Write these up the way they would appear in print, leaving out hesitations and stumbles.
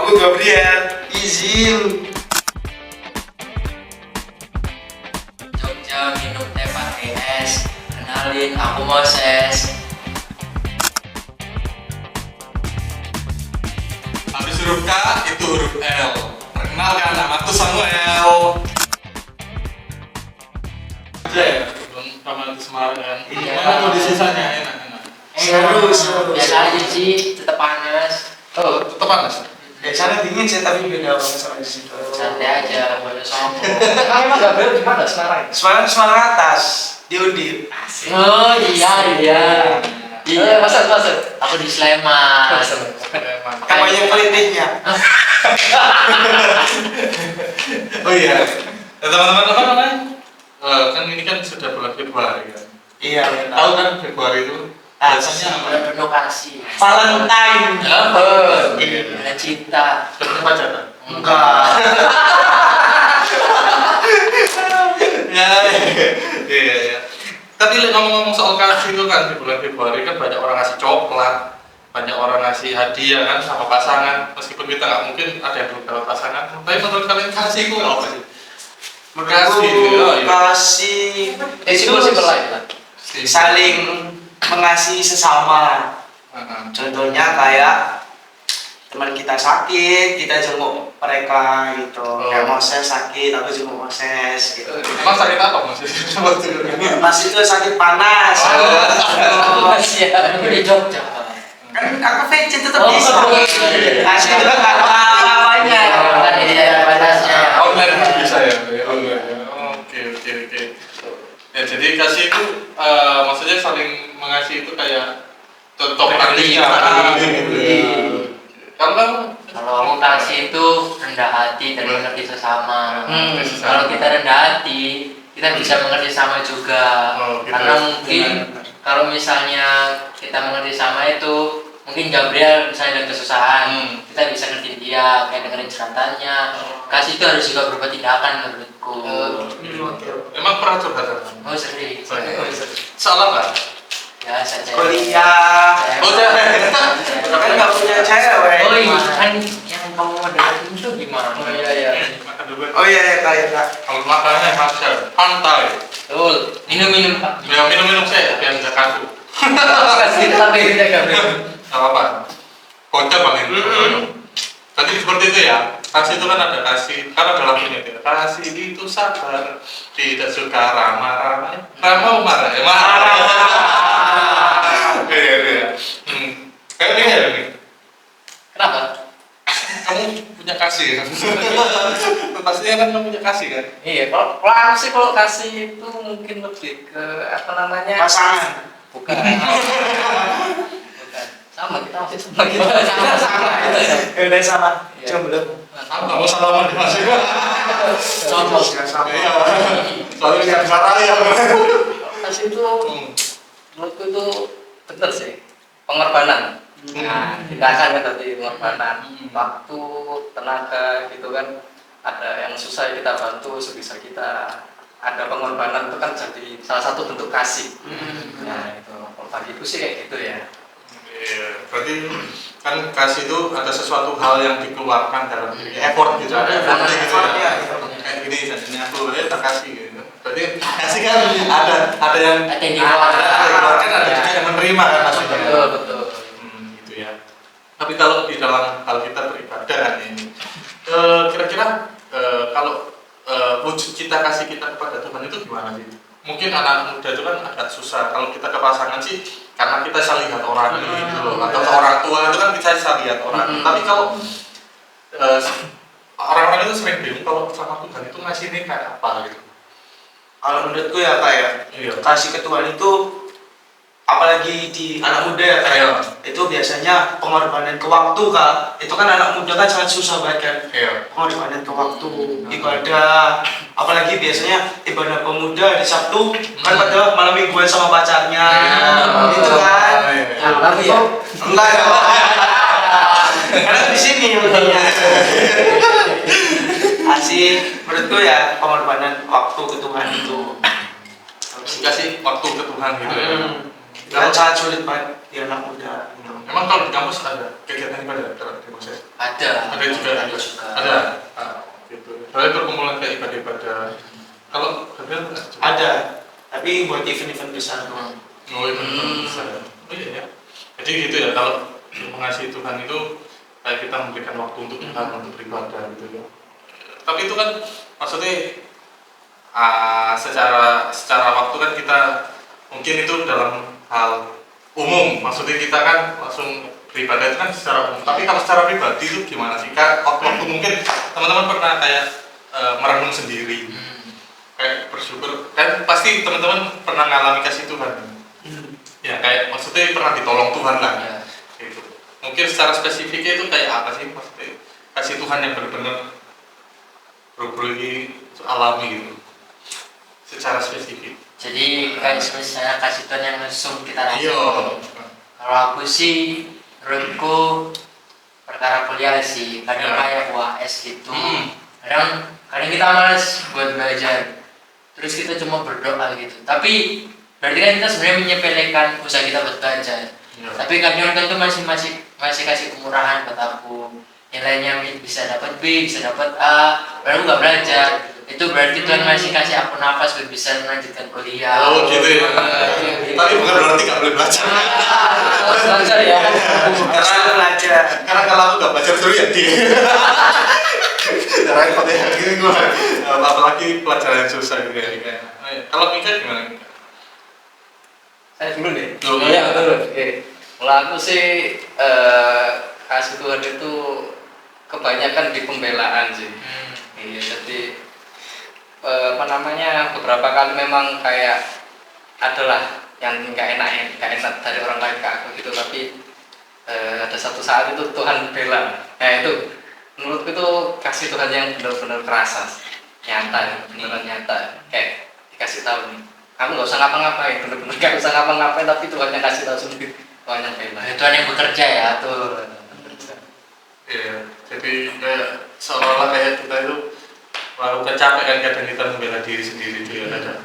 Aku Gabriel, izin. Jogja minum teh pakai es. Kenalin, aku Moses. Habis huruf K itu huruf L. Perkenalkan, namaku Samuel. Aja ya, belum sama di Semarang kan? Iya. Gimana tuh di sisanya? Enak. Seru. Biasa aja sih, tetap panas. Oh, tetap panas. Sana dingin sih tapi beda banget sama di situ. Santai aja, boleh sombong. Emang Gabriel di mana Semarang? Semarang atas, di Undip. Oh iya. Masuk. Aku di Sleman. Kamu yang politiknya. Oh iya. Teman-teman apa namanya? Kan ini kan sudah bulan Februari kan. Iya. Tahu kan Februari itu biasanya apa? Bulan penuh kasih. Valentine. Iya. Bulan cinta. Sebenarnya pacaran. Enggak. Iya. Tapi ngomong-ngomong soal kasih itu kan di bulan Februari kan banyak orang ngasih coklat, banyak orang ngasih hadiah kan sama pasangan. Meskipun kita nggak mungkin ada yang belum dapat pasangan, tapi menurut kalian kasih itu apa sih? Kasih Simpel lain lah. saling mengasihi sesama. Contohnya kayak teman kita sakit, kita jenguk mereka gitu. Kayak Moses sakit, aku jenguk Moses gitu. Emang sakit apa mas? Mas itu sakit panas. Aku di Jogja. Kan aku VC tetap Oh, bisa. iya. Kasih itu nggak apa-apanya. Kan di daerah panasnya. Online pun bisa ya? Online. Oke. Ya jadi kasih itu maksudnya saling mengasihi itu kayak contoh praktiknya. Kamu Kalau aku kasih itu rendah hati dan mengerti sesama. Sesama. Kalau kita rendah hati, kita bisa mengerti sama juga. Oh, gitu. Karena mungkin kalau misalnya kita mengerti sama itu, mungkin Gabriel misalnya ada kesusahan, kita bisa ngerti dia, kayak dengerin ceritanya. Kasih itu harus juga berupa tindakan menurutku. emang pernah curhat sama? Oh sering. Soal apa? Ya saya Kuliah. Oh cewek. Kan nggak punya cewek. Oh iya kan yang kamu deketin itu gimana? Oh iya. Makan dulu. Oh iya kak. Kalau makannya makan pantai. Betul. Minum Pak. Ya minum saya biar nggak kaku. Kasih tapi ini Gabriel. Gak apa-apa. Kocak bang ini. Tadi seperti itu ya. Kasih itu kan ada kasih. Karena dalam ini kasih itu sabar. Tidak suka ramah-ramah. Ramah marah. Marah. Iya. Kayak ini ya ini. Kenapa? Kamu punya kasih ya? Pastinya kan kamu punya kasih kan? Iya, kalau aku sih kalau kasih itu mungkin lebih ke apa namanya? Pasangan. Bukan. Sama kita masih sama kita. Sama itu ya. Udah sama. Iya. Jomblo. Kamu gak mau salaman di masih. Contoh. Iya. Soalnya bisa bisa raya. Kasih itu menurutku itu benar sih. Pengorbanan. Nah, tindakan kan tadi pengorbanan. Waktu, tenaga gitu kan. Ada yang susah kita bantu sebisa kita. Ada pengorbanan itu kan jadi salah satu bentuk kasih. Nah itu, kalau bagiku sih kayak gitu ya. Iya, berarti kan kasih itu ada sesuatu hal yang dikeluarkan dalam diri, effort gitu, ada effort gitu ya. Kayak gini, jadinya aku tak kasih gitu. Berarti kasih kan ada yang dikeluarkan, ada juga yang menerima kan maksudnya. Betul. Gitu ya. Tapi kalau di dalam hal kita beribadah ini, kira-kira kalau wujud kita kasih kita kepada Tuhan itu gimana sih? Mungkin anak muda itu kan agak susah. Kalau kita ke pasangan sih karena kita bisa lihat orang gitu loh, atau ke orang tua itu kan kita bisa lihat orang. Tapi kalau orang-orang itu sering bingung kalau sama Tuhan itu ngasihnya kayak apa gitu. Kalau menurutku ya kak ya, Iya. kasih ke Tuhan itu apalagi di anak muda ya kak ya, itu biasanya pengorbanan ke waktu kak. Itu kan anak muda kan sangat susah banget kan. Iya. Pengorbanan ke waktu, ibadah, apalagi biasanya ibadah pemuda di Sabtu kan pada malam mingguan sama pacarnya, gitu kan. Tapi ya. Enggak ya. Karena di sini pentingnya. Kasih menurutku ya pengorbanan waktu ke Tuhan itu. Harus kasih waktu ke Tuhan gitu ya. Kan sangat sulit banget di anak muda. Emang kalau di kampus ada kegiatan ibadah kalau di Moses? Ada Juga. Ada. Gitu. Soalnya perkumpulan kayak ibadah. Kalau Gabriel Ada, tapi buat event-event besar doang. Oh bisa. Oh iya ya. Jadi gitu ya, kalau mengasihi Tuhan itu kayak kita memberikan waktu untuk Tuhan, untuk beribadah gitu ya. Tapi itu kan maksudnya secara waktu kan kita mungkin itu dalam hal umum, maksudnya kita kan langsung beribadah itu kan secara umum. Tapi kalau secara pribadi itu gimana sih? Waktu mungkin teman-teman pernah kayak merenung sendiri, kayak bersyukur. Kan pasti teman-teman pernah ngalami kasih Tuhan. Ya kayak maksudnya pernah ditolong Tuhan lah. Ya. Gitu. Mungkin secara spesifiknya itu kayak apa sih maksudnya kasih Tuhan yang benar-benar berbagi alami gitu. Secara spesifik. Jadi kayak misalnya kasih Tuhan yang langsung kita rasakan. Iya. Kalau aku sih, menurutku perkara kuliah sih, kadang kayak UAS gitu. Kadang kita malas buat belajar, terus kita cuma berdoa gitu. Tapi berarti kan kita sebenarnya menyepelekan usaha kita buat belajar. Tapi kadang kan itu masih kasih kemurahan buat aku. Nilainya bisa dapat B, bisa dapat A, padahal nggak belajar. Itu berarti Tuhan masih kasih aku nafas biar bisa melanjutkan kuliah. Oh gitu ya. Tapi bukan berarti nggak boleh belajar. Harus belajar ya. Harus belajar. Karena kalau aku nggak belajar dulu ya dia. Repot ya. Gini gue. Apalagi pelajaran yang susah gitu ya. Kalau Mika gimana? Saya dulu deh. Dulu. Ya betul. Oke. Kalau aku sih kasih Tuhan itu kebanyakan di pembelaan sih. Iya, jadi beberapa kali memang kayak adalah yang nggak enak dari orang lain ke aku gitu, tapi ada satu saat itu Tuhan bela. Nah itu menurutku itu kasih Tuhan yang benar-benar kerasa, nyata, benar-benar nyata. Kayak dikasih tahu nih, kamu nggak usah ngapa-ngapain, benar-benar nggak usah ngapa-ngapain, tapi Tuhan yang kasih tahu sendiri, Tuhan yang bela. Tuhan yang bekerja ya tuh. Iya. Jadi kayak seolah-olah kayak kita itu lalu capek kan kadang kita membela diri sendiri itu ya kadang.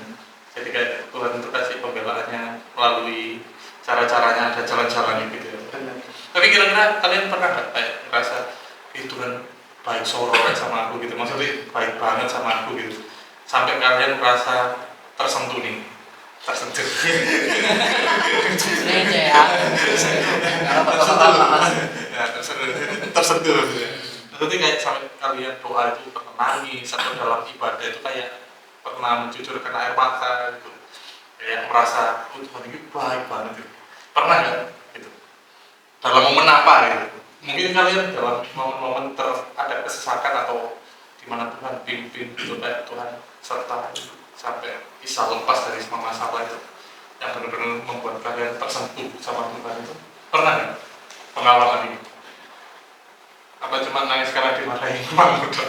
Jadi kayak Tuhan itu kasih pembelaannya melalui cara-caranya, ada jalan-jalannya gitu ya. Tapi kira-kira kalian pernah nggak kayak ngerasa Tuhan baik sororan sama aku gitu, maksudnya baik banget sama aku gitu, sampai kalian merasa tersentuh nih, tersentuh. Ini ya. Ya tersentuh gitu ya. Maksudnya kayak sampai kalian doa itu pernah nangis atau dalam ibadah itu kayak pernah mencucurkan air mata gitu, kayak merasa Tuhan ini baik banget gitu. Pernah nggak gitu dalam momen apa gitu? Mungkin kalian dalam momen-momen ada kesesakan atau dimana Tuhan pimpin gitu, kayak Tuhan serta sampai bisa lepas dari semua masalah itu yang benar-benar membuat kalian tersentuh sama Tuhan itu. Pernah nggak pengalaman ini? Apa cuma nangis karena dimarahin Bang Muda?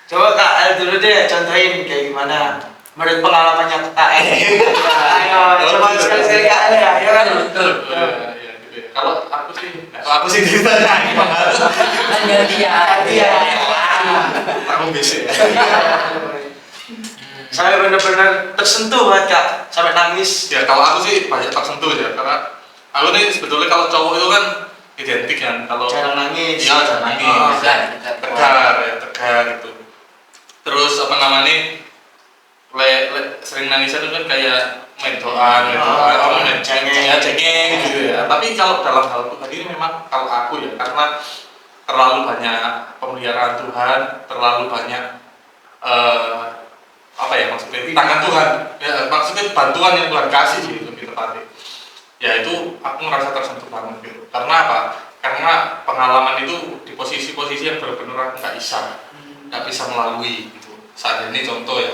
Coba Kak Al dulu deh contohin kayak gimana menurut pengalamannya Kak Al. Ayo, coba sekali-sekali Kak Al ya. Ayo kan. Betul. Iya gitu ya. Kalau aku sih ditanya. Hanya dia. Aku bisa ya. Saya benar-benar tersentuh banget Kak, sampai nangis. Ya kalau aku sih banyak tersentuh ya, karena aku nih sebetulnya kalau cowok itu kan identik kan kalau Jarang nangis. Iya jarang nangis. Tegar gitu. Terus apa namanya? Sering nangis itu kan kayak medoan, cengeng gitu ya. Tapi kalau dalam hal Tuhan ini memang kalau aku ya, karena terlalu banyak pemeliharaan Tuhan, terlalu banyak apa ya maksudnya tangan Tuhan, ya maksudnya bantuan yang Tuhan kasih sih lebih tepatnya. Ya itu aku merasa tersentuh banget gitu. Karena apa? Karena pengalaman itu di posisi-posisi yang benar-benar aku nggak bisa melalui gitu. Saat ini contoh ya,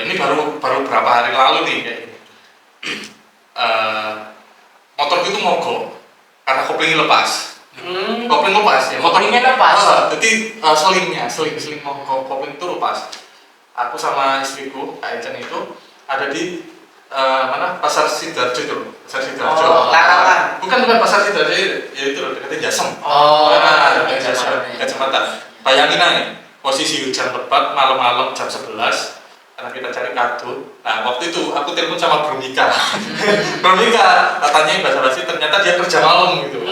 ini baru berapa hari lalu nih kayak ini. Motorku itu mogok karena koplingnya lepas. Kopling lepas ya. Koplingnya lepas. Jadi seling mogok, kopling itu lepas. Aku sama istriku Kak Ecan itu ada di mana Pasar Sidoarjo itu, Pasar Sidoarjo. Larangan. Bukan Pasar Sidoarjo ya itu loh dekatnya Jasem. Dekat Jasem, Kacamata. Bayangin aja posisi hujan lebat malam-malam jam 11 karena karena kita cari kado. Nah waktu itu aku telepon sama Bro Mika. Bro Mika katanya basa-basi ternyata dia kerja malam gitu.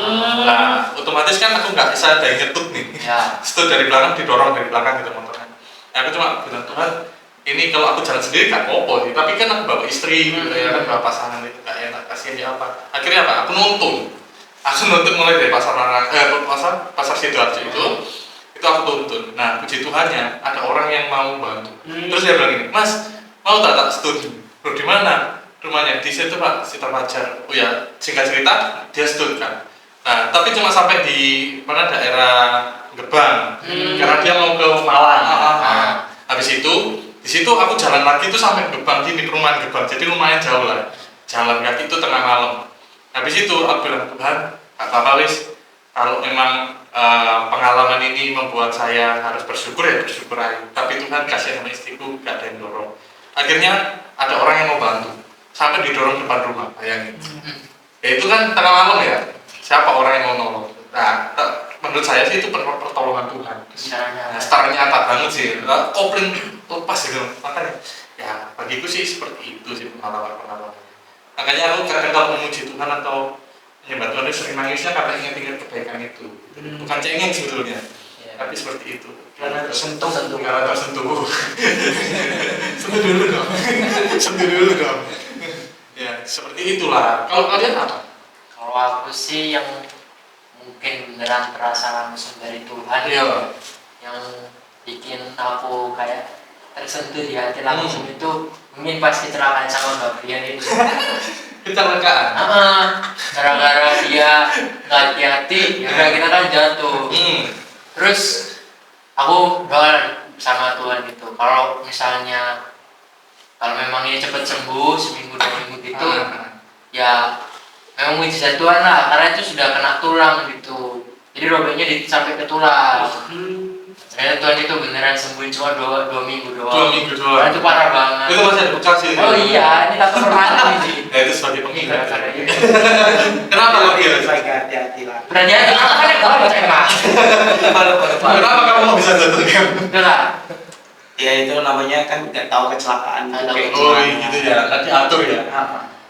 Nah otomatis kan aku nggak bisa dari ngetut nih. Ya. Setelah dari belakang didorong dari belakang gitu motornya. Nah, aku cuma bilang Tuhan, ini kalau aku jalan sendiri gak apa-apa sih, tapi kan aku bawa istri gitu ya kan, bawa pasangan itu gak enak, kasihan dia apa. Akhirnya apa? Aku nuntun mulai dari pasar Sidoarjo itu aku tuntun. Nah puji Tuhannya ada orang yang mau bantu. Terus dia bilang gini, Mas mau tak studi? Bro di mana rumahnya? Di situ Pak, Sitar Fajar. Oh ya, singkat cerita dia studi kan. Nah tapi cuma sampai di mana daerah Gebang, karena dia mau ke Malang. Nah, habis itu di situ aku jalan lagi itu sampai Gebang, di perumahan Gebang, jadi lumayan jauh lah. Jalan kaki itu tengah malam. Habis itu aku bilang Tuhan, gak apa-apa wis. Kalau memang pengalaman ini membuat saya harus bersyukur ya bersyukur aja. Tapi Tuhan kasih sama istriku gak ada yang dorong. Akhirnya ada orang yang mau bantu, sampai didorong depan rumah, bayangin. Ya itu kan tengah malam ya. Siapa orang yang mau nolong? Nah, menurut saya sih itu pertolongan Tuhan. Nah, secara nyata banget sih. Kopling lepas gitu. Makanya, ya bagiku sih seperti itu sih pengalaman-pengalaman. Makanya aku kadang kalau memuji Tuhan atau menyembah Tuhan itu sering nangisnya karena ingat-ingat kebaikan itu. Bukan cengeng sebetulnya, tapi seperti itu. Karena tersentuh. Karena tersentuh. Sentuh dulu dong. Sentuh dulu dong. Ya seperti itulah. Kalau kalian apa? Kalau aku sih yang mungkin beneran terasa langsung dari Tuhan, Iya. yang bikin aku kayak tersentuh di hati langsung itu mungkin pas kecelakaan sama Gabriel itu. Kecelakaan. Gara-gara dia nggak hati-hati, ya kita kan jatuh. Terus aku doa sama Tuhan gitu. Kalau misalnya kalau memang ini cepet sembuh seminggu 2 minggu gitu, ya memang mujizat Tuhan lah, karena itu sudah kena tulang gitu. Jadi robeknya sampai ke tulang. Ternyata Tuhan itu beneran sembuhin cuma 2 minggu doang. 2 minggu doang. Karena itu parah banget. Itu masih ada bekas sih. Oh iya, ini tak pernah sih. Ya itu sebagai pengingat. Iya. Kenapa kok iya? Lagi hati-hati lah. Berarti aja aku kan yang tahu cengak. Kenapa kamu mau bisa jatuh game? Udah lah. Ya itu namanya kan nggak tahu kecelakaan. Oh gitu ya, nanti atur ya.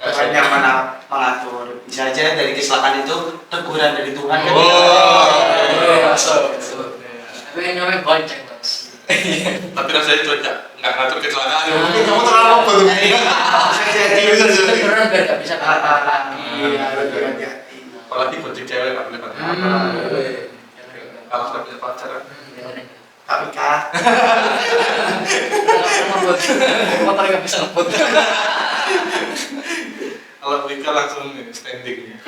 Tuhan yang mana mengatur. Bisa aja dari kecelakaan itu teguran dari Tuhan. Tapi yang namanya bonceng mas. Tapi rasanya itu aja nggak ngatur kecelakaan. Mungkin kamu terlalu betul. Bisa jadi. Teguran biar nggak bisa kena lagi. Apalagi bonceng cewek nggak boleh pakai. Kalau sudah punya pacar. Tapi kah? Motor nggak bisa ngebut. Kalau nikah langsung standing.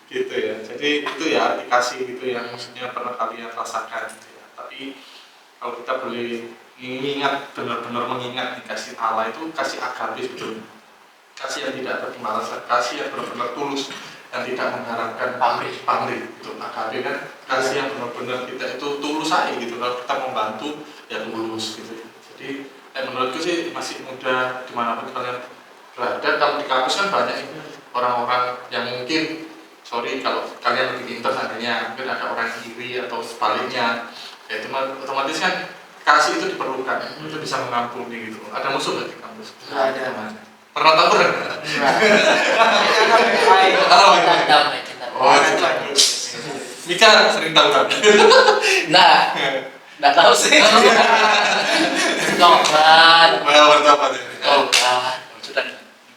Gitu ya. Jadi itu ya arti kasih gitu yang maksudnya pernah kalian rasakan gitu ya. Tapi kalau kita boleh mengingat, benar-benar mengingat kasih Allah itu kasih agape sebetulnya. Kasih yang tidak berpembalasan, kasih yang benar-benar tulus dan tidak mengharapkan pamrih itu agape kan, kasih yang benar-benar kita itu tulus aja gitu. Kalau kita membantu ya tulus gitu. Jadi menurutku sih masih muda dimanapun kalian berada. Kalau di kampus kan banyak orang-orang yang mungkin kalau kalian lebih pintar seandainya mungkin ada orang iri atau sebaliknya, ya itu otomatis kan kasih itu diperlukan, itu bisa mengampuni gitu. Ada musuh nggak di kampus? Nggak ada. Pernah tawuran nggak? Damai kita. Oh, Mika sering tawuran. Nah, nggak tahu sih. Tobat. Berapa deh? Tobat. Sudah.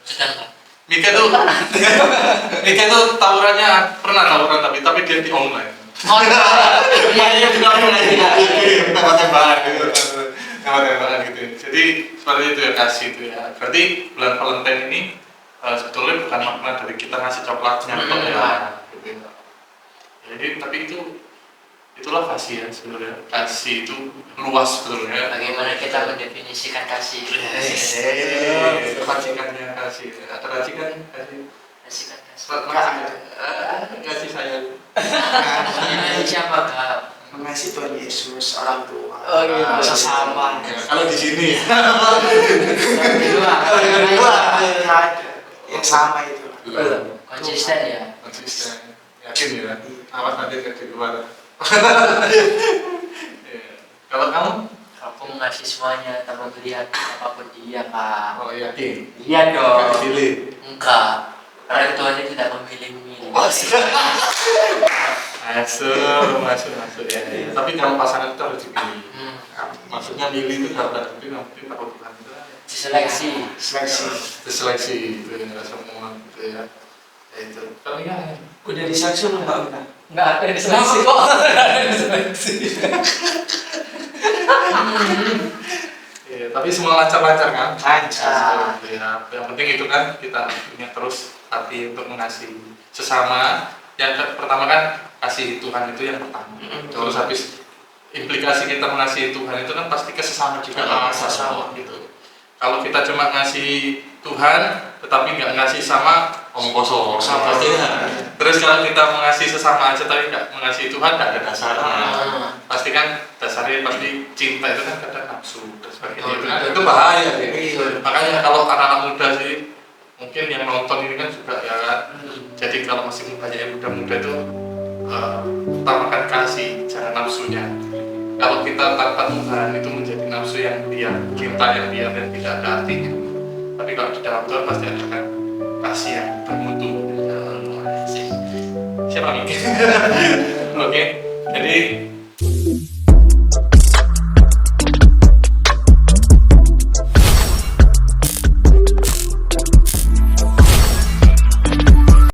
Sudah. Mika tuh tawurannya pernah tawuran tapi dia di online. Oh iya. Tembak-tembakan gitu. Jadi seperti itu ya kasih itu ya. Berarti bulan Valentine ini sebetulnya bukan makna dari kita ngasih coklatnya atau ya. Gitu. Jadi tapi itulah kasih ya sebenarnya. Kasih itu luas sebetulnya. Bagaimana kita mendefinisikan kasih? Racikannya kasih. Ada racikan kasih. Definisikan kasih. Kasih sayang. Kasih siapa kak? Mengasihi Tuhan Yesus, orang tua, Oh, iya. sesama. Ya, kalau di sini Yang sama itu. Konsisten ya. konsisten, yakin ya. Awas nanti ke di luar. Ya. Kalau kamu Aku ngasih semuanya tanpa melihat apapun dia, Kak. Oh yakin? Iya Gak dong. dipilih. Enggak. Karena Tuhan itu tidak memilih-milih. Masuk ya. Tapi kalau pasangan itu harus dipilih. Hmm. Maksudnya milih itu harus ada tapi nanti kalau Tuhan itu Diseleksi. diseleksi gitu ya, nggak semua gitu ya. Ya itu. Kalau ya Udah diseleksi belum Mbak Una? Nggak ada yang diseleksi kok. Nggak ada yang diseleksi. ya, tapi semua lancar-lancar kan? Lancar. Ya, yang penting itu kan kita punya terus hati untuk mengasihi sesama. Yang pertama kan kasih Tuhan itu yang pertama. Terus habis implikasi kita mengasihi Tuhan itu kan pasti ke sesama juga Sesama. gitu. Kalau kita cuma ngasih Tuhan tetapi nggak ngasih sama omong kosong Sama. pastinya. Terus kalau kita mengasihi sesama aja tapi nggak mengasihi Tuhan nggak ada dasarnya. Pasti kan dasarnya pasti cinta itu kan kadang nafsu dan sebagainya. Itu bahaya sih. Makanya kalau anak-anak muda sih mungkin yang nonton ini kan juga ya kan. Jadi kalau masih banyak yang muda-muda itu utamakan kasih, jangan nafsunya. Kalau kita tanpa Tuhan itu menjadi nafsu yang diam, cinta yang diam dan tidak ada artinya. Tapi kalau di dalam Tuhan pasti ada kan kasih yang bermutu. Siapa nih? Oke, jadi